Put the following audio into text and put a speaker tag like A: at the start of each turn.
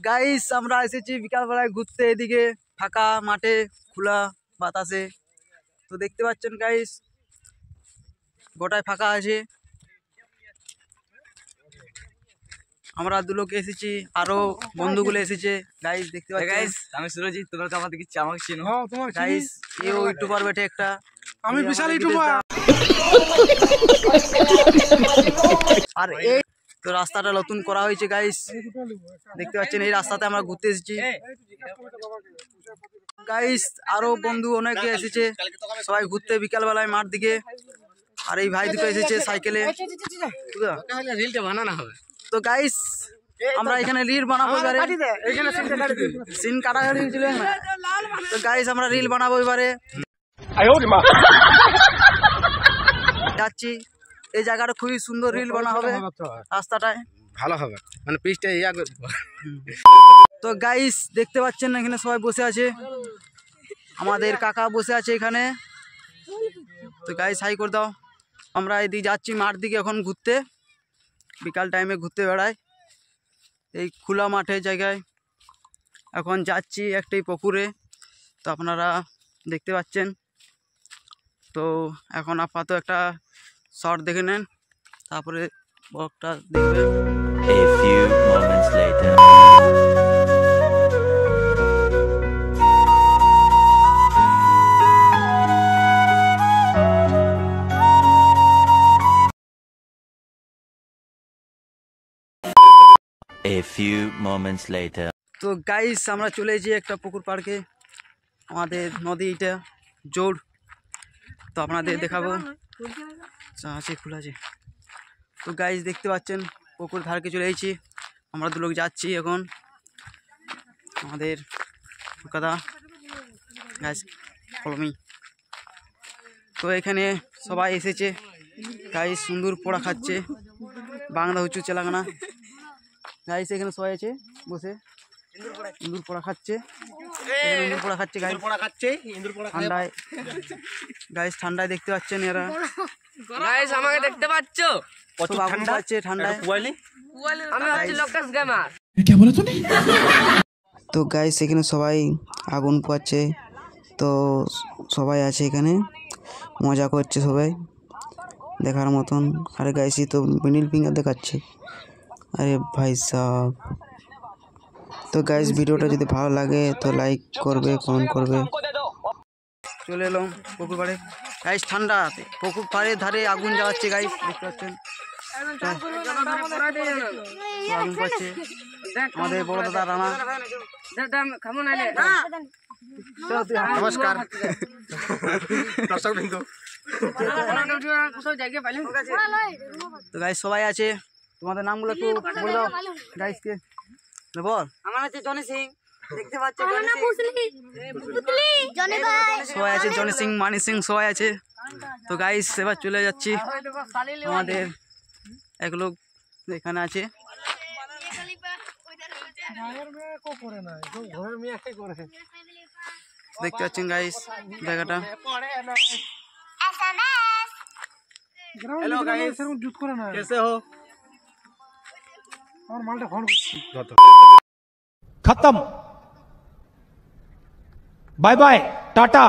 A: Guys আমরা এসেছি বিকালবেলায় ঘুরতে, এদিকে ফাঁকা মাঠে খোলা বাতাসে। তো দেখতে পাচ্ছেন গাইস গোটায় ফাঁকা আছে। আমরা দুলোক এসেছি, আরো বন্ধুগুলো এসেছে। গাইস দেখতে পাচ্ছেন, গাইস আমি সুরজিৎ, তোমরা তো আমাদের কিছু আমাকে চিনো। গাইস ইও ইউটিউবার বেটে একটা,
B: আমি বিশাল ইউটিউবার।
A: আর এই তো রাস্তাটা নতুন করা হয়েছে গাইস, দেখতে পাচ্ছেন এই রাস্তাতে আমরা ঘুরতে এসেছি। গাইস আরো বন্ধু অনেকে এসেছে, সবাই ঘুরতে বিকাল বেলায় মাঠ দিকে। আর এই ভাই দুটো এসেছে সাইকেলে। তো গাইস আমরা এখানে রিল বানাবো, সিন কাটাকাটি ছিল। তো গাইস আমরা রিল বানাবো এবারে, যাচ্ছি। এই জায়গাটা খুবই সুন্দর, রিল বানা হবে রাস্তাটায়,
B: ভালো হবে মানে পিচটা ইয়া করব।
A: তো গাইস দেখতে পাচ্ছেন এখানে সবাই বসে আছে, আমাদের কাকা বসে আছে এখানে। তো গাইস হাই করে দাও। আমরা এদিকে যাচ্ছি মাঠ দিকে এখন ঘুরতে, বিকাল টাইমে ঘুরতে বেড়াই এই খোলা মাঠে জায়গায়। এখন যাচ্ছি একটাই পুকুরে, তো আপনারা দেখতে পাচ্ছেন। তো এখন আপাতত একটা শর্ট দেখে নেন, তারপরে ব্লগটা দেখবেন।
C: A few moments later. A few moments later.
A: তো গাইস আমরা চলে এসেছি একটা পুকুর পাড়কে, আমাদের নদী এটা জোর। তো আপনাদের দেখাবো, আছে খোলা আছে। তো গাইস দেখতে পাচ্ছেন পুকুর ধারকে চলে এসেছি, আমরা দু লোক যাচ্ছি এখন। আমাদের কাদা গাইস কলমি। তো এখানে সবাই এসেছে গাইস, সুন্দর পোড়া খাচ্ছে, বাংলা হুচু চেলাগানা। গাইস এখানে সবাই আছে বসে, ইন্দুর পোড়া খাচ্ছে, ইন্দুর পোড়া খাচ্ছে গাইস, ঠান্ডায়। গাইস ঠান্ডায় দেখতে পাচ্ছেন এরা,
D: গাইস আমাকে দেখতে পাচ্ছো?
A: কত ঠান্ডা আছে ঠান্ডায়।
D: আমি হচ্ছে লোকাস গেমার।
A: তো গাইস এখানে সবাই আগুন পোয়াচ্ছে, তো সবাই আছে এখানে, মজা করছে সবাই দেখার মতন। আরে গাইস তো মিডিল ফিঙ্গার দেখাচ্ছে, আরে ভাই সাহ। তো গাইস ভিডিওটা যদি ভালো লাগে তো লাইক করবে, কমেন্ট করবে। চলে এলাম পুকুর পাড়ে গাইস, ঠান্ডা পুকুর পাড়ের ধারে আগুন জ্বালাচ্ছে গাইস, দেখতে পাচ্ছেন আগুন পাচ্ছে। আমাদের বড় দাদা রানা।
B: নমস্কার দর্শক বিন্দু।
A: তো গাইস সবাই আছে, তোমাদের নামগুলো একটু বলে দাও গাইসকে। বল।
D: আমার হচ্ছে জনি সিং, দেখতে পাচ্ছো?
A: সবাই আছে, জনি সিং, মানি সিং সবাই আছে। তো গাইস এবার চলে যাচ্ছি, আমাদের এক লোক এখানে আছে। দেখতে পাচ্ছেন গাইস জায়গাটা।
B: हेलो गाइस, जूत करे ना, कैसे हो? और मालटा फोन खत्म, बाय बाय टाटा।